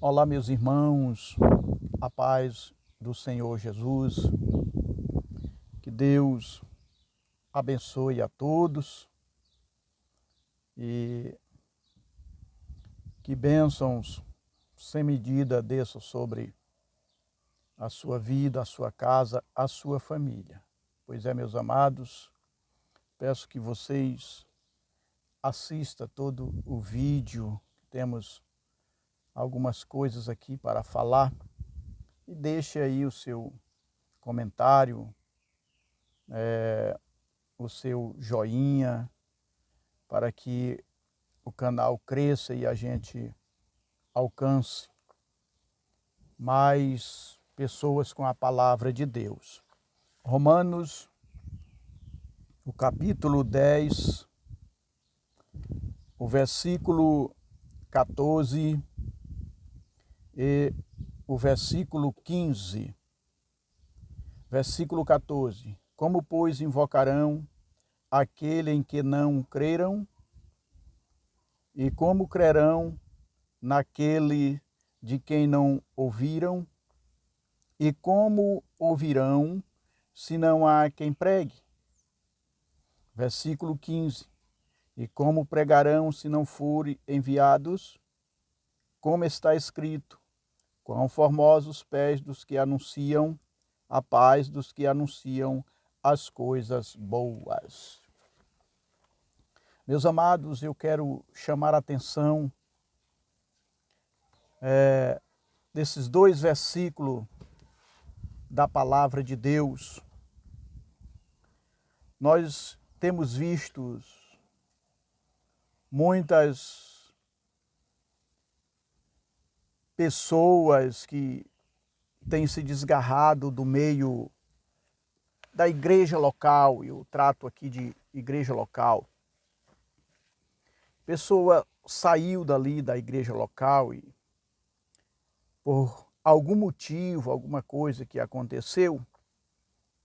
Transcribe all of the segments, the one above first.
Olá, meus irmãos, a paz do Senhor Jesus, que Deus abençoe a todos e que bênçãos sem medida desçam sobre a sua vida, a sua casa, a sua família. Pois é, meus amados, peço que vocês assistam todo o vídeo, temos algumas coisas aqui para falar, e deixe aí o seu comentário, o seu joinha, para que o canal cresça e a gente alcance mais pessoas com a palavra de Deus. Romanos, o capítulo 10, o versículo 14 e o versículo 15. Versículo 14. Como, pois, invocarão aquele em que não creram? E como crerão naquele de quem não ouviram? E como ouvirão se não há quem pregue? Versículo 15. E como pregarão se não forem enviados? Como está escrito: quão formosos os pés dos que anunciam a paz, dos que anunciam as coisas boas. Meus amados, eu quero chamar a atenção desses dois versículos da palavra de Deus. Nós temos visto muitas pessoas que têm se desgarrado do meio da igreja local, e eu trato aqui de igreja local. Pessoa saiu dali da igreja local e por algum motivo, alguma coisa que aconteceu,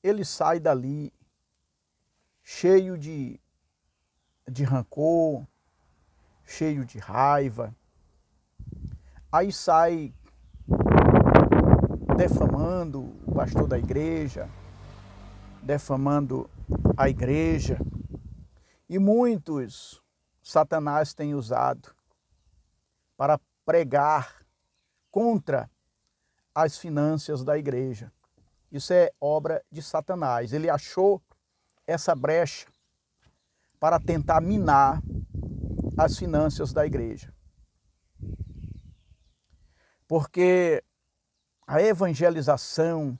ele sai dali cheio de rancor, cheio de raiva. Aí sai defamando o pastor da igreja, defamando a igreja. E muitos Satanás tem usado para pregar contra as finanças da igreja. Isso é obra de Satanás. Ele achou essa brecha para tentar minar as finanças da igreja. Porque a evangelização,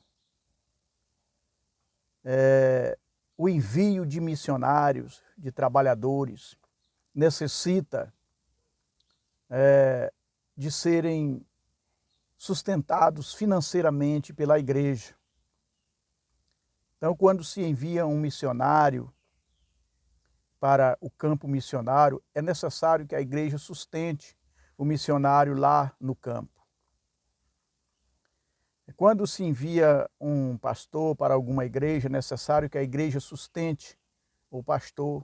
o envio de missionários, de trabalhadores, necessita de serem sustentados financeiramente pela igreja. Então, quando se envia um missionário para o campo missionário, é necessário que a igreja sustente o missionário lá no campo. Quando se envia um pastor para alguma igreja, é necessário que a igreja sustente o pastor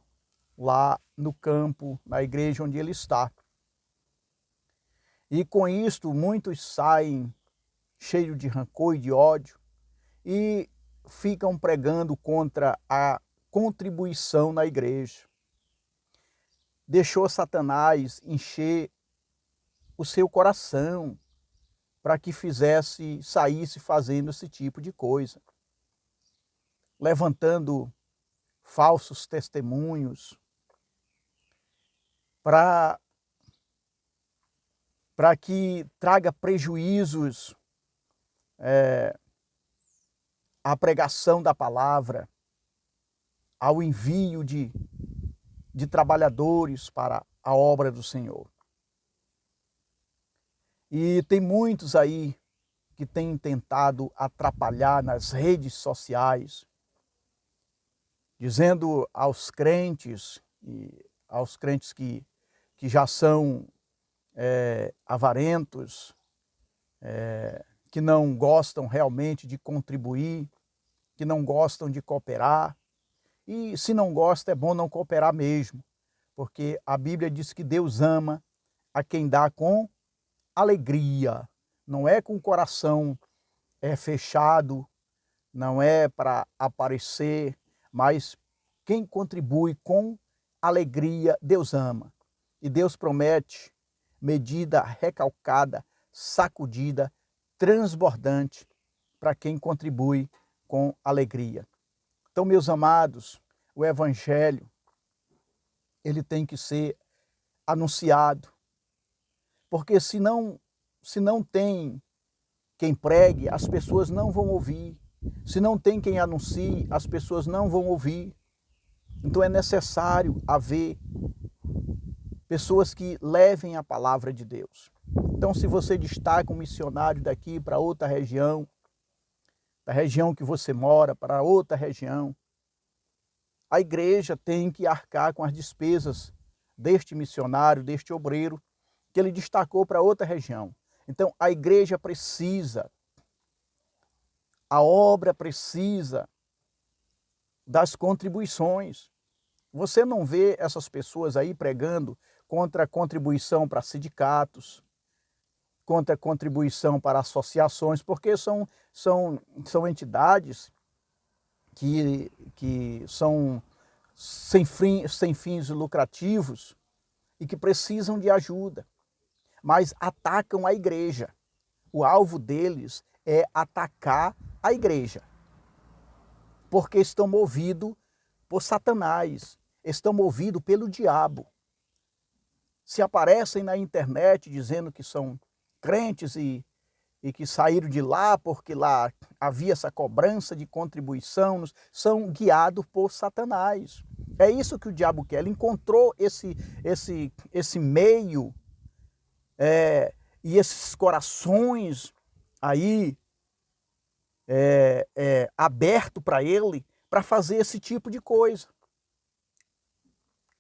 lá no campo, na igreja onde ele está. E com isto, muitos saem cheios de rancor e de ódio e ficam pregando contra a contribuição na igreja. Deixou Satanás encher o seu coração para que saísse fazendo esse tipo de coisa, levantando falsos testemunhos para que traga prejuízos à pregação da palavra, ao envio de trabalhadores para a obra do Senhor. E tem muitos aí que têm tentado atrapalhar nas redes sociais, dizendo aos crentes, e aos crentes que já são avarentos, que não gostam realmente de contribuir, que não gostam de cooperar. E se não gosta, é bom não cooperar mesmo, porque a Bíblia diz que Deus ama a quem dá com alegria, não é com o coração fechado, não é para aparecer, mas quem contribui com alegria, Deus ama. E Deus promete medida recalcada, sacudida, transbordante para quem contribui com alegria. Então, meus amados, o Evangelho, ele tem que ser anunciado, porque se não tem quem pregue, as pessoas não vão ouvir. Se não tem quem anuncie, as pessoas não vão ouvir. Então é necessário haver pessoas que levem a palavra de Deus. Então, se você destaca um missionário daqui para outra região, da região que você mora para outra região, a igreja tem que arcar com as despesas deste missionário, deste obreiro, que ele destacou para outra região. Então, a igreja precisa, a obra precisa das contribuições. Você não vê essas pessoas aí pregando contra a contribuição para sindicatos, contra a contribuição para associações, porque são entidades que são sem fins lucrativos e que precisam de ajuda, mas atacam a igreja. O alvo deles é atacar a igreja, porque estão movidos por Satanás, estão movidos pelo diabo. Se aparecem na internet dizendo que são crentes e que saíram de lá porque lá havia essa cobrança de contribuição, são guiados por Satanás. É isso que o diabo quer. Ele encontrou esse meio e esses corações aí aberto para ele, para fazer esse tipo de coisa,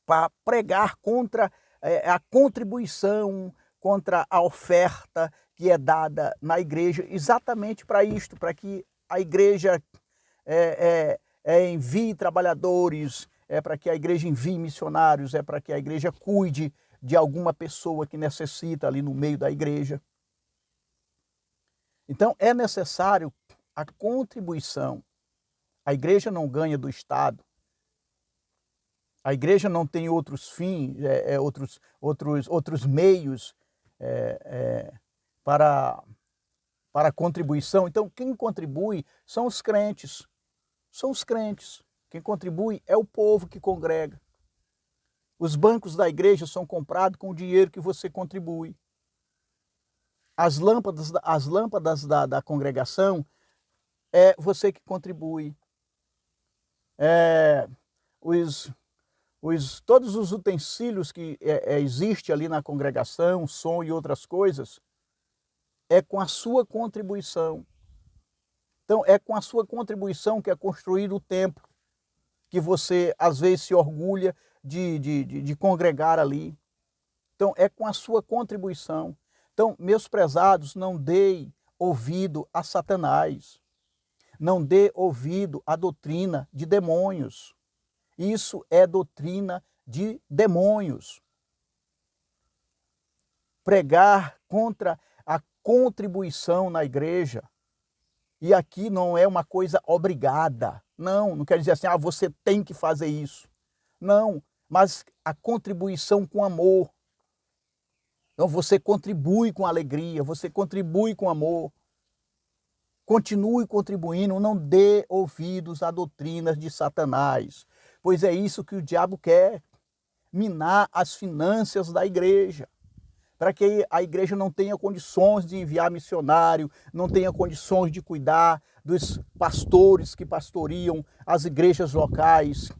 para pregar contra a contribuição, contra a oferta que é dada na igreja, exatamente para isto, para que a igreja envie trabalhadores, para que a igreja envie missionários, para que a igreja cuide de alguma pessoa que necessita ali no meio da igreja. Então é necessário a contribuição. A igreja não ganha do Estado. A igreja não tem outros fins, outros meios para a contribuição. Então, quem contribui são os crentes. São os crentes. Quem contribui é o povo que congrega. Os bancos da igreja são comprados com o dinheiro que você contribui. As lâmpadas da congregação é você que contribui. Todos os utensílios que existem ali na congregação, som e outras coisas, é com a sua contribuição. Então, é com a sua contribuição que é construído o templo, que você, às vezes, se orgulha de congregar ali. Então, é com a sua contribuição. Então, meus prezados, não dê ouvido a Satanás. Não dê ouvido à doutrina de demônios. Isso é doutrina de demônios. Pregar contra a contribuição na igreja. E aqui não é uma coisa obrigada. Não quer dizer assim, você tem que fazer isso. Não, mas a contribuição com amor. Então você contribui com alegria, você contribui com amor. Continue contribuindo, não dê ouvidos a doutrinas de Satanás, pois é isso que o diabo quer, minar as finanças da igreja, para que a igreja não tenha condições de enviar missionário, não tenha condições de cuidar dos pastores que pastoreiam as igrejas locais.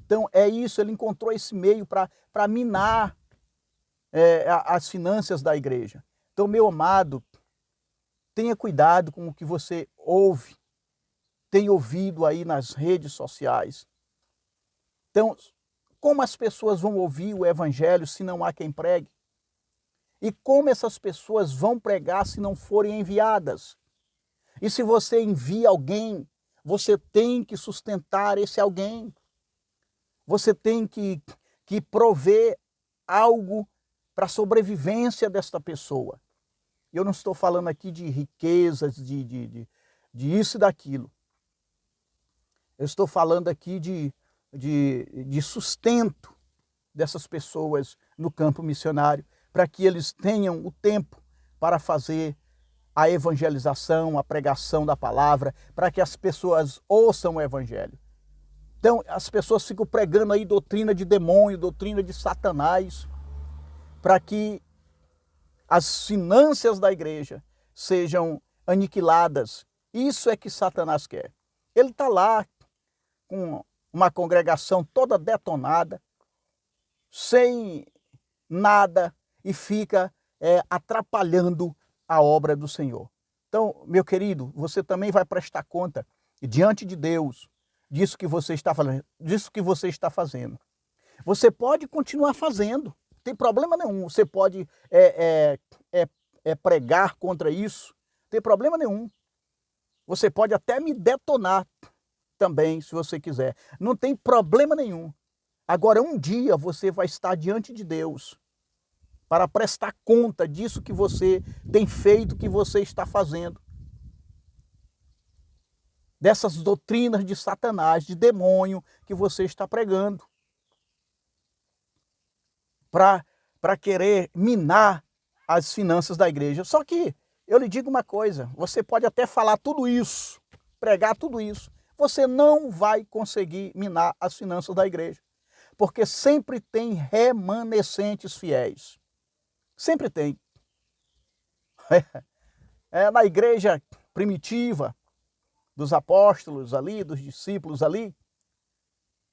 Então é isso, ele encontrou esse meio para minar as finanças da igreja. Então, meu amado, tenha cuidado com o que você ouve, tem ouvido aí nas redes sociais. Então, como as pessoas vão ouvir o evangelho se não há quem pregue? E como essas pessoas vão pregar se não forem enviadas? E se você envia alguém, você tem que sustentar esse alguém. Você tem que prover algo para a sobrevivência desta pessoa. Eu não estou falando aqui de riquezas, de isso e daquilo. Eu estou falando aqui de sustento dessas pessoas no campo missionário, para que eles tenham o tempo para fazer a evangelização, a pregação da palavra, para que as pessoas ouçam o evangelho. Então, as pessoas ficam pregando aí doutrina de demônio, doutrina de Satanás, para que as finanças da igreja sejam aniquiladas. Isso é que Satanás quer. Ele está lá com uma congregação toda detonada, sem nada, e fica atrapalhando a obra do Senhor. Então, meu querido, você também vai prestar conta diante de Deus disso que você está falando, disso que você está fazendo. Você pode continuar fazendo, não tem problema nenhum. Você pode pregar contra isso, não tem problema nenhum. Você pode até me detonar também, se você quiser. Não tem problema nenhum. Agora, um dia você vai estar diante de Deus para prestar conta disso que você tem feito, que você está fazendo. Dessas doutrinas de Satanás, de demônio que você está pregando. Para querer minar as finanças da igreja. Só que eu lhe digo uma coisa, você pode até falar tudo isso, pregar tudo isso, você não vai conseguir minar as finanças da igreja. Porque sempre tem remanescentes fiéis. Sempre tem. Na igreja primitiva, dos apóstolos ali, dos discípulos ali,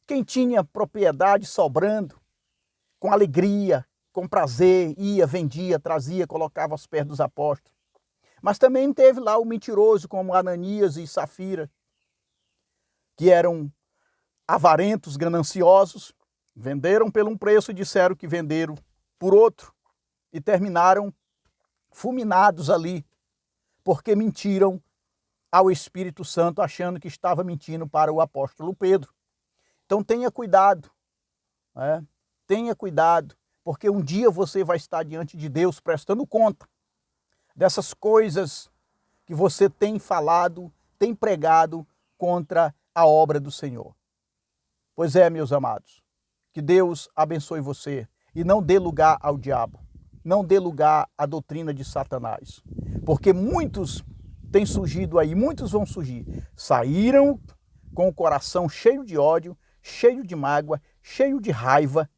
quem tinha propriedade sobrando, com alegria, com prazer, ia, vendia, trazia, colocava aos pés dos apóstolos. Mas também teve lá o mentiroso, como Ananias e Safira, que eram avarentos, gananciosos, venderam por um preço e disseram que venderam por outro, e terminaram fulminados ali, porque mentiram ao Espírito Santo, achando que estava mentindo para o apóstolo Pedro. Então tenha cuidado, tenha cuidado, porque um dia você vai estar diante de Deus prestando conta dessas coisas que você tem falado, tem pregado contra a obra do Senhor. Pois é, meus amados, que Deus abençoe você e não dê lugar ao diabo, não dê lugar à doutrina de Satanás, porque muitos têm surgido aí, muitos vão surgir, saíram com o coração cheio de ódio, cheio de mágoa, cheio de raiva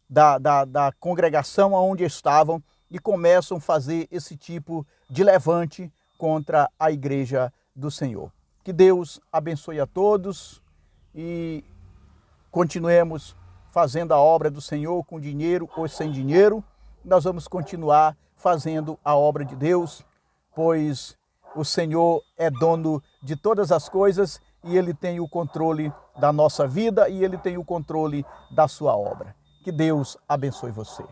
da congregação onde estavam e começam a fazer esse tipo de levante contra a igreja do Senhor. Que Deus abençoe a todos e continuemos fazendo a obra do Senhor com dinheiro ou sem dinheiro. Nós vamos continuar fazendo a obra de Deus, pois o Senhor é dono de todas as coisas e Ele tem o controle da nossa vida e Ele tem o controle da sua obra. Que Deus abençoe você.